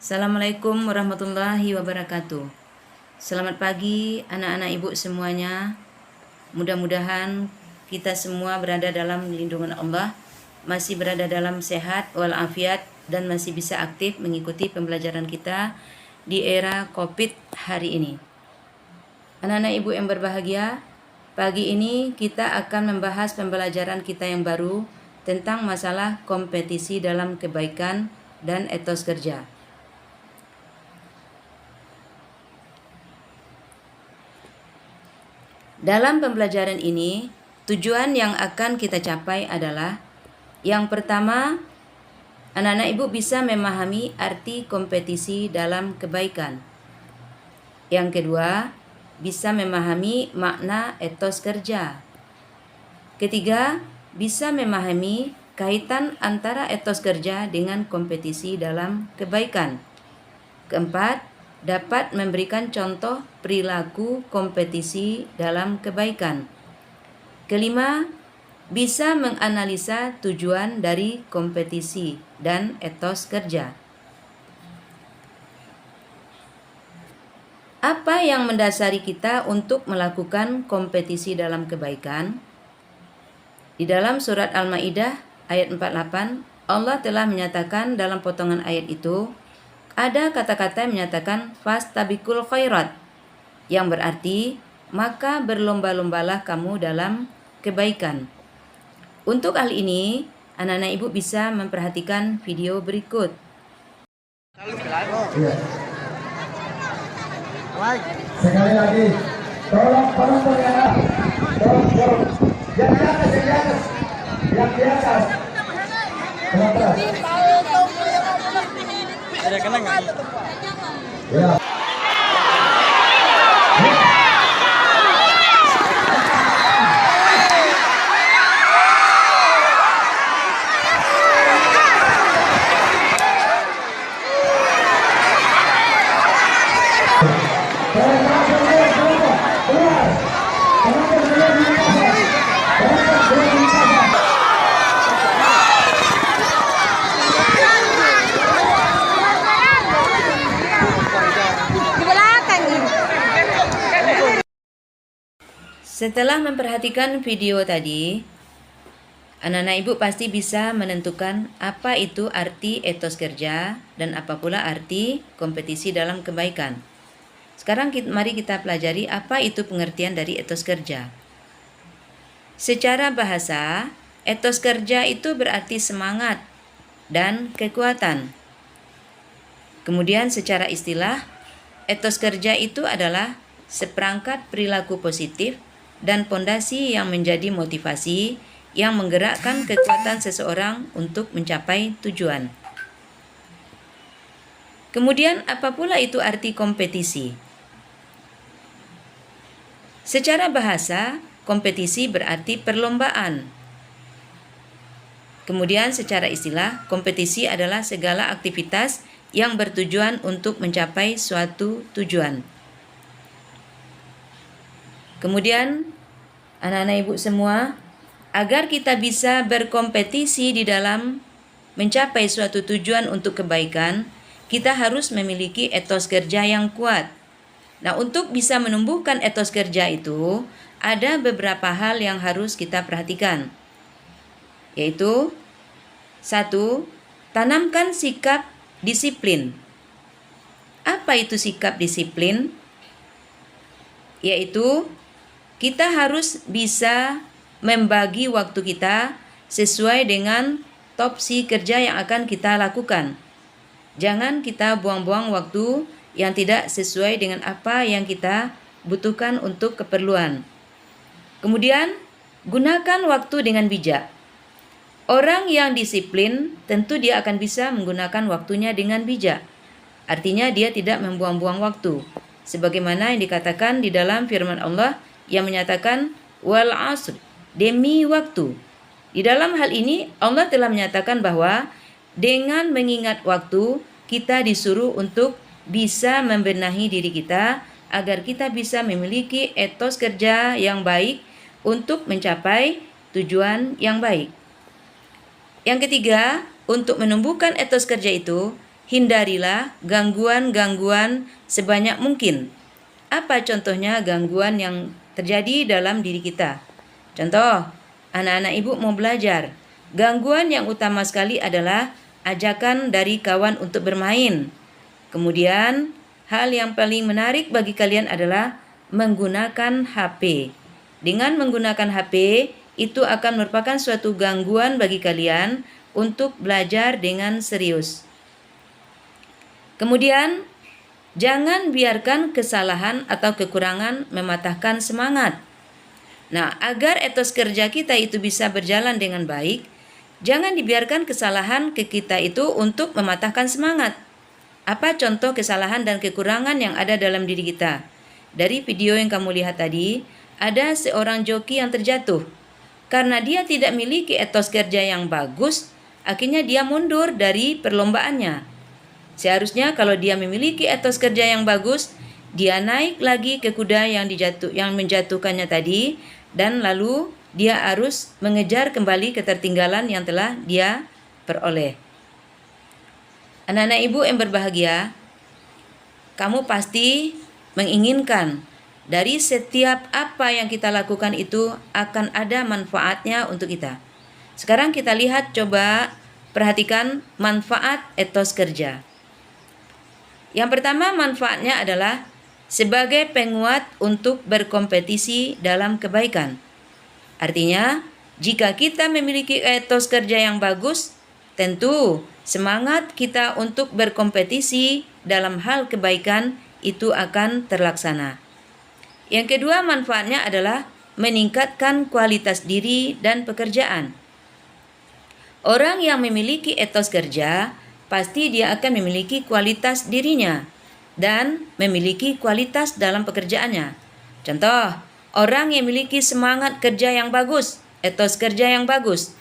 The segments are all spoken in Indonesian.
Assalamualaikum warahmatullahi wabarakatuh. Selamat pagi anak-anak ibu semuanya. Mudah-mudahan kita semua berada dalam lindungan Allah, masih berada dalam sehat walafiat dan masih bisa aktif mengikuti pembelajaran kita di era Covid hari ini. Anak-anak ibu yang berbahagia, pagi ini kita akan membahas pembelajaran kita yang baru tentang masalah kompetisi dalam kebaikan dan etos kerja. Dalam pembelajaran ini, tujuan yang akan kita capai adalah yang pertama, anak-anak ibu bisa memahami arti kompetisi dalam kebaikan. Yang kedua, bisa memahami makna etos kerja. Ketiga, bisa memahami kaitan antara etos kerja dengan kompetisi dalam kebaikan. Keempat, dapat memberikan contoh perilaku kompetisi dalam kebaikan. Kelima, bisa menganalisa tujuan dari kompetisi dan etos kerja. Apa yang mendasari kita untuk melakukan kompetisi dalam kebaikan? Di dalam surat Al-Maidah ayat 48, Allah telah menyatakan dalam potongan ayat itu, ada kata-kata yang menyatakan fastabikul khairat, yang berarti maka berlomba-lombalah kamu dalam kebaikan. Untuk hal ini, anak-anak ibu bisa memperhatikan video berikut. Sekali lagi, tolong penonton ya, tolong yang di atas, yang di atas, penonton. Ada kena nggak? Ya. Setelah memperhatikan video tadi, anak-anak ibu pasti bisa menentukan apa itu arti etos kerja dan apa pula arti kompetisi dalam kebaikan. Sekarang mari kita pelajari apa itu pengertian dari etos kerja. Secara bahasa, etos kerja itu berarti semangat dan kekuatan. Kemudian secara istilah, etos kerja itu adalah seperangkat perilaku positif dan pondasi yang menjadi motivasi yang menggerakkan kekuatan seseorang untuk mencapai tujuan. Kemudian apa pula itu arti kompetisi? Secara bahasa, kompetisi berarti perlombaan. Kemudian secara istilah, kompetisi adalah segala aktivitas yang bertujuan untuk mencapai suatu tujuan. Kemudian, anak-anak ibu semua, agar kita bisa berkompetisi di dalam mencapai suatu tujuan untuk kebaikan, kita harus memiliki etos kerja yang kuat. Nah, untuk bisa menumbuhkan etos kerja itu, ada beberapa hal yang harus kita perhatikan. Yaitu, 1. Tanamkan sikap disiplin. Apa itu sikap disiplin? Yaitu, kita harus bisa membagi waktu kita sesuai dengan topsi kerja yang akan kita lakukan. Jangan kita buang-buang waktu yang tidak sesuai dengan apa yang kita butuhkan untuk keperluan. Kemudian, gunakan waktu dengan bijak. Orang yang disiplin tentu dia akan bisa menggunakan waktunya dengan bijak. Artinya dia tidak membuang-buang waktu. Sebagaimana yang dikatakan di dalam firman Allah yang menyatakan wal asr, demi waktu. Di dalam hal ini Allah telah menyatakan bahwa dengan mengingat waktu kita disuruh untuk bisa membenahi diri kita agar kita bisa memiliki etos kerja yang baik untuk mencapai tujuan yang baik. Yang ketiga, untuk menumbuhkan etos kerja itu, hindarilah gangguan-gangguan sebanyak mungkin. Apa contohnya gangguan yang terjadi dalam diri kita? Contoh, anak-anak ibu mau belajar. Gangguan yang utama sekali adalah ajakan dari kawan untuk bermain. Kemudian, hal yang paling menarik bagi kalian adalah menggunakan HP. Dengan menggunakan HP, itu akan merupakan suatu gangguan bagi kalian untuk belajar dengan serius. Kemudian, jangan biarkan kesalahan atau kekurangan mematahkan semangat. Nah, agar etos kerja kita itu bisa berjalan dengan baik, jangan dibiarkan kesalahan ke kita itu untuk mematahkan semangat. Apa contoh kesalahan dan kekurangan yang ada dalam diri kita? Dari video yang kamu lihat tadi, ada seorang joki yang terjatuh. Karena dia tidak memiliki etos kerja yang bagus, akhirnya dia mundur dari perlombaannya. Seharusnya kalau dia memiliki etos kerja yang bagus, dia naik lagi ke kuda yang menjatuhkannya tadi, dan lalu dia harus mengejar kembali ketertinggalan yang telah dia peroleh. Anak-anak ibu yang berbahagia, kamu pasti menginginkan dari setiap apa yang kita lakukan itu akan ada manfaatnya untuk kita. Sekarang kita lihat, coba perhatikan manfaat etos kerja. Yang pertama, manfaatnya adalah sebagai penguat untuk berkompetisi dalam kebaikan. Artinya, jika kita memiliki etos kerja yang bagus, tentu semangat kita untuk berkompetisi dalam hal kebaikan itu akan terlaksana. Yang kedua, manfaatnya adalah meningkatkan kualitas diri dan pekerjaan. Orang yang memiliki etos kerja, pasti dia akan memiliki kualitas dirinya dan memiliki kualitas dalam pekerjaannya. Contoh, orang yang memiliki semangat kerja yang bagus, etos kerja yang bagus,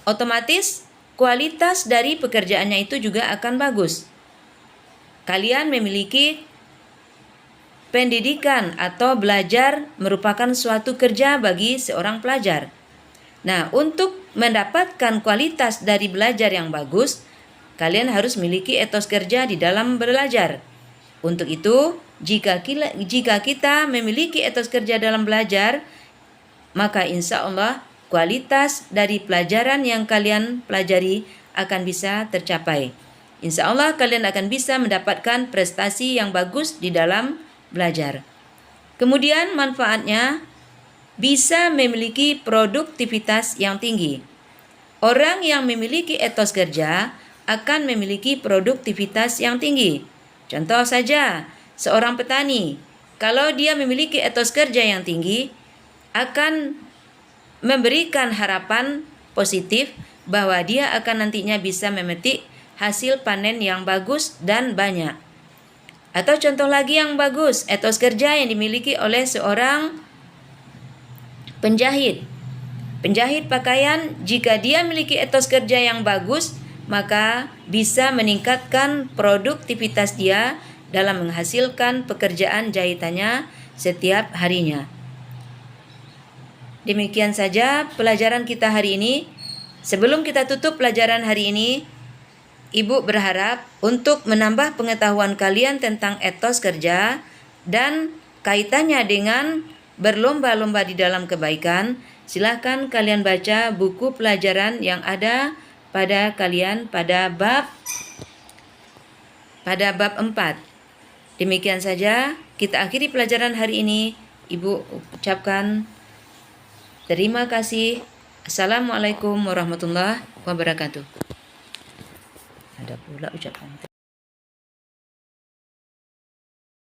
otomatis kualitas dari pekerjaannya itu juga akan bagus. Kalian memiliki pendidikan atau belajar merupakan suatu kerja bagi seorang pelajar. Nah, untuk mendapatkan kualitas dari belajar yang bagus, kalian harus memiliki etos kerja di dalam belajar. Untuk itu, jika kita memiliki etos kerja dalam belajar, maka insya Allah kualitas dari pelajaran yang kalian pelajari akan bisa tercapai. Insya Allah kalian akan bisa mendapatkan prestasi yang bagus di dalam belajar. Kemudian manfaatnya bisa memiliki produktivitas yang tinggi. Orang yang memiliki etos kerja akan memiliki produktivitas yang tinggi. Contoh saja, seorang petani, kalau dia memiliki etos kerja yang tinggi, akan memberikan harapan positif bahwa dia akan nantinya bisa memetik hasil panen yang bagus dan banyak. Atau contoh lagi yang bagus, etos kerja yang dimiliki oleh seorang penjahit. Penjahit pakaian, jika dia memiliki etos kerja yang bagus, maka bisa meningkatkan produktivitas dia dalam menghasilkan pekerjaan jahitannya setiap harinya. Demikian saja pelajaran kita hari ini. Sebelum kita tutup pelajaran hari ini, Ibu berharap untuk menambah pengetahuan kalian tentang etos kerja dan kaitannya dengan berlomba-lomba di dalam kebaikan, silakan kalian baca buku pelajaran yang ada pada kalian pada bab 4. Demikian saja kita akhiri pelajaran hari ini. Ibu ucapkan terima kasih. Assalamualaikum warahmatullahi wabarakatuh. Ada pula ucapan.